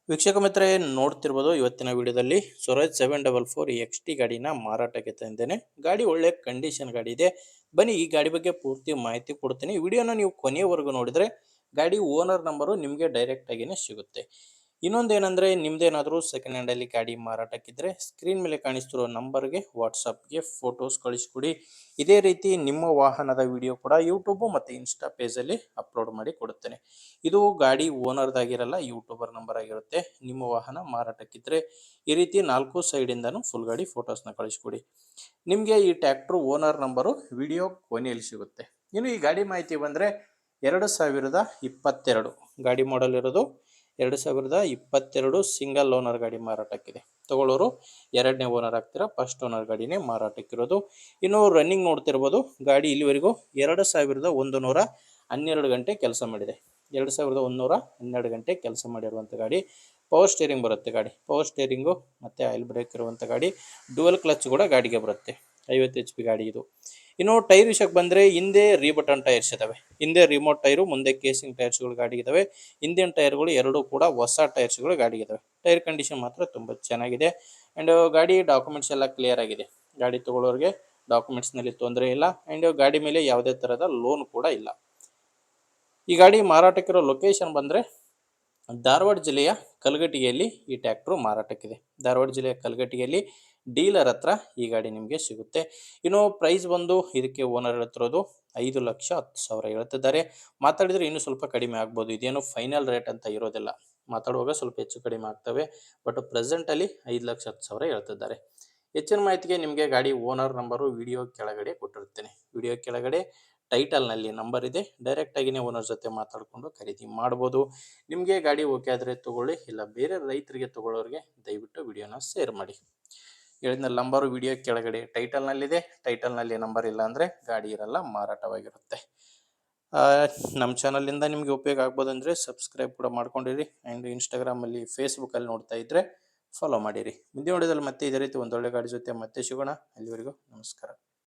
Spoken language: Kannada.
ವೀಕ್ಷಕ ಮಿತ್ರರೇ ನೋಡ್ತಿರ್ಬೋದು ಇವತ್ತಿನ ವಿಡಿಯೋದಲ್ಲಿ ಸ್ವರಾಜ್ 744 XT ಗಾಡಿನ ಮಾರಾಟಕ್ಕೆ ತಂದಿದ್ದೇನೆ. ಗಾಡಿ ಒಳ್ಳೆ ಕಂಡೀಷನ್ ಗಾಡಿ ಇದೆ. ಬನ್ನಿ ಈ ಗಾಡಿ ಬಗ್ಗೆ ಪೂರ್ತಿ ಮಾಹಿತಿ ಕೊಡ್ತೀನಿ. ವಿಡಿಯೋನ ನೀವು ಕೊನೆಯವರೆಗೂ ನೋಡಿದ್ರೆ ಗಾಡಿ ಓನರ್ ನಂಬರು ನಿಮಗೆ ಡೈರೆಕ್ಟ್ ಆಗಿನೇ ಸಿಗುತ್ತೆ. ಇನ್ನೊಂದೇನೆಂದರೆ ನಿಮ್ದೇನಾದರೂ ಸೆಕೆಂಡ್ ಹ್ಯಾಂಡಲ್ಲಿ ಗಾಡಿ ಮಾರಾಟಕ್ಕಿದ್ರೆ ಸ್ಕ್ರೀನ್ ಮೇಲೆ ಕಾಣಿಸ್ತಿರೋ ನಂಬರ್ಗೆ ವಾಟ್ಸಪ್ಗೆ ಫೋಟೋಸ್ ಕಳಿಸ್ಕೊಡಿ. ಇದೇ ರೀತಿ ನಿಮ್ಮ ವಾಹನದ ವಿಡಿಯೋ ಕೂಡ ಯೂಟ್ಯೂಬ್ ಮತ್ತು ಇನ್ಸ್ಟಾ ಪೇಜಲ್ಲಿ ಅಪ್ಲೋಡ್ ಮಾಡಿ ಕೊಡುತ್ತೇನೆ. ಇದು ಗಾಡಿ ಓನರ್ದಾಗಿರಲ್ಲ, ಯೂಟ್ಯೂಬರ್ ನಂಬರ್ ಆಗಿರುತ್ತೆ. ನಿಮ್ಮ ವಾಹನ ಮಾರಾಟಕ್ಕಿದ್ರೆ ಈ ರೀತಿ 4 ಸೈಡಿಂದನೂ ಫುಲ್ ಗಾಡಿ ಫೋಟೋಸ್ನ ಕಳಿಸ್ಕೊಡಿ. ನಿಮಗೆ ಈ ಟ್ರ್ಯಾಕ್ಟರ್ ಓನರ್ ನಂಬರು ವಿಡಿಯೋ ಕೊನೆಯಲ್ಲಿ ಸಿಗುತ್ತೆ. ಇನ್ನು ಈ ಗಾಡಿ ಮಾಹಿತಿ ಬಂದರೆ 2022 ಗಾಡಿ ಮಾಡಲ್ ಇರೋದು. 2022 ಸಿಂಗಲ್ ಓನರ್ ಗಾಡಿ ಮಾರಾಟಕ್ಕಿದೆ. ತಗೊಳ್ಳೋರು ಎರಡನೇ ಓನರ್ ಆಗ್ತೀರಾ, ಫಸ್ಟ್ ಓನರ್ ಗಾಡಿನೇ ಮಾರಾಟಕ್ಕಿರೋದು. ಇನ್ನು ರನ್ನಿಂಗ್ ನೋಡ್ತಿರ್ಬೋದು, ಗಾಡಿ ಇಲ್ಲಿವರೆಗೂ 2112 ಗಂಟೆ ಕೆಲಸ ಮಾಡಿದೆ. 2112 ಗಂಟೆ ಕೆಲಸ ಮಾಡಿರುವಂಥ ಗಾಡಿ. ಪವರ್ ಸ್ಟೇರಿಂಗ್ ಬರುತ್ತೆ ಗಾಡಿ, ಪವರ್ ಸ್ಟೇರಿಂಗು ಮತ್ತು ಆಯಿಲ್ ಬ್ರೇಕ್ ಇರುವಂಥ ಗಾಡಿ. ಡ್ಯುಯಲ್ ಕ್ಲಚ್ ಕೂಡ ಗಾಡಿಗೆ ಬರುತ್ತೆ. 50 HP ಗಾಡಿ ಇದು. ಇನ್ನು ಟೈರ್ ವಿಷಯಕ್ಕೆ ಬಂದರೆ ಹಿಂದೆ ರೀಬಟನ್ ಟೈರ್ಸ್ ಇದ್ದಾವೆ, ಹಿಂದೆ ರಿಮೋಟ್ ಟೈರು, ಮುಂದೆ ಕೇಸಿಂಗ್ ಟೈರ್ಸ್ಗಳು ಗಾಡಿಗಿದ್ದಾವೆ. ಹಿಂದಿನ ಟೈರ್ಗಳು ಎರಡೂ ಕೂಡ ಹೊಸ ಟೈರ್ಸ್ಗಳು ಗಾಡಿಗಿದ್ದಾವೆ. ಟೈರ್ ಕಂಡೀಷನ್ ಮಾತ್ರ ತುಂಬ ಚೆನ್ನಾಗಿದೆ. ಆ್ಯಂಡ್ ಗಾಡಿ ಡಾಕ್ಯುಮೆಂಟ್ಸ್ ಎಲ್ಲ ಕ್ಲಿಯರ್ ಆಗಿದೆ. ಗಾಡಿ ತೊಗೊಳ್ಳೋರಿಗೆ ಡಾಕ್ಯುಮೆಂಟ್ಸ್ನಲ್ಲಿ ತೊಂದರೆ ಇಲ್ಲ. ಆ್ಯಂಡ್ ಗಾಡಿ ಮೇಲೆ ಯಾವುದೇ ಥರದ ಲೋನ್ ಕೂಡ ಇಲ್ಲ. ಈ ಗಾಡಿ ಮಾರಾಟಕ್ಕಿರೋ ಲೊಕೇಶನ್ ಬಂದರೆ ಧಾರವಾಡ ಜಿಲ್ಲೆಯ ಕಲಘಟಗಿಯಲ್ಲಿ ಈ ಟ್ರ್ಯಾಕ್ಟ್ರು ಮಾರಾಟಕ್ಕಿದೆ. ಧಾರವಾಡ ಜಿಲ್ಲೆಯ ಕಲಘಟಗಿಯಲ್ಲಿ ಡೀಲರ್ ಹತ್ರ ಈ ಗಾಡಿ ನಿಮಗೆ ಸಿಗುತ್ತೆ. ಇನ್ನು ಪ್ರೈಸ್ ಬಂದು ಇದಕ್ಕೆ ಓನರ್ ಹೇಳ್ತಿರೋದು 5,10,000 ಹೇಳ್ತಿದ್ದಾರೆ. ಮಾತಾಡಿದರೆ ಇನ್ನೂ ಸ್ವಲ್ಪ ಕಡಿಮೆ ಆಗ್ಬೋದು. ಇದೇನು ಫೈನಲ್ ರೇಟ್ ಅಂತ ಇರೋದಿಲ್ಲ, ಮಾತಾಡುವಾಗ ಸ್ವಲ್ಪ ಹೆಚ್ಚು ಕಡಿಮೆ ಆಗ್ತವೆ. ಬಟ್ ಪ್ರೆಸೆಂಟಲ್ಲಿ 5,10,000 ಹೇಳ್ತಿದ್ದಾರೆ. ಹೆಚ್ಚಿನ ಮಾಹಿತಿಗೆ ನಿಮಗೆ ಗಾಡಿ ಓನರ್ ನಂಬರು ವಿಡಿಯೋ ಕೆಳಗಡೆ ಕೊಟ್ಟಿರ್ತೇನೆ. ವಿಡಿಯೋ ಕೆಳಗಡೆ ಟೈಟಲ್ನಲ್ಲಿ ನಂಬರ್ ಇದೆ. ಡೈರೆಕ್ಟಾಗಿಯೇ ಓನರ್ ಜೊತೆ ಮಾತಾಡಿಕೊಂಡು ಖರೀದಿ ಮಾಡ್ಬೋದು. ನಿಮಗೆ ಗಾಡಿ ಓಕೆ ಆದರೆ ತೊಗೊಳ್ಳಿ, ಇಲ್ಲ ಬೇರೆ ರೈತರಿಗೆ ತೊಗೊಳ್ಳೋರಿಗೆ ದಯವಿಟ್ಟು ವಿಡಿಯೋನ ಶೇರ್ ಮಾಡಿ. ಹೇಳಿದ ನಂಬರು ವಿಡಿಯೋ ಕೆಳಗಡೆ ಟೈಟಲ್ನಲ್ಲಿದೆ. ಟೈಟಲ್ನಲ್ಲಿ ನಂಬರ್ ಇಲ್ಲ ಅಂದರೆ ಗಾಡಿ ಇರಲ್ಲ, ಮಾರಾಟವಾಗಿರುತ್ತೆ. ನಮ್ಮ ಚಾನಲಿಂದ ನಿಮಗೆ ಉಪಯೋಗ ಆಗ್ಬೋದು ಅಂದರೆ ಸಬ್ಸ್ಕ್ರೈಬ್ ಕೂಡ ಮಾಡ್ಕೊಂಡಿರಿ. ಆ್ಯಂಡ್ ಇನ್ಸ್ಟಾಗ್ರಾಮಲ್ಲಿ ಫೇಸ್ಬುಕ್ಕಲ್ಲಿ ನೋಡ್ತಾ ಇದ್ದರೆ ಫಾಲೋ ಮಾಡಿರಿ. ಮುಂದಿನ ವಿಡಿಯೋದಲ್ಲಿ ಮತ್ತೆ ಇದೇ ರೀತಿ ಒಂದೊಳ್ಳೆ ಗಾಡಿ ಜೊತೆ ಮತ್ತೆ ಸಿಗೋಣ. ಅಲ್ಲಿವರೆಗೂ ನಮಸ್ಕಾರ.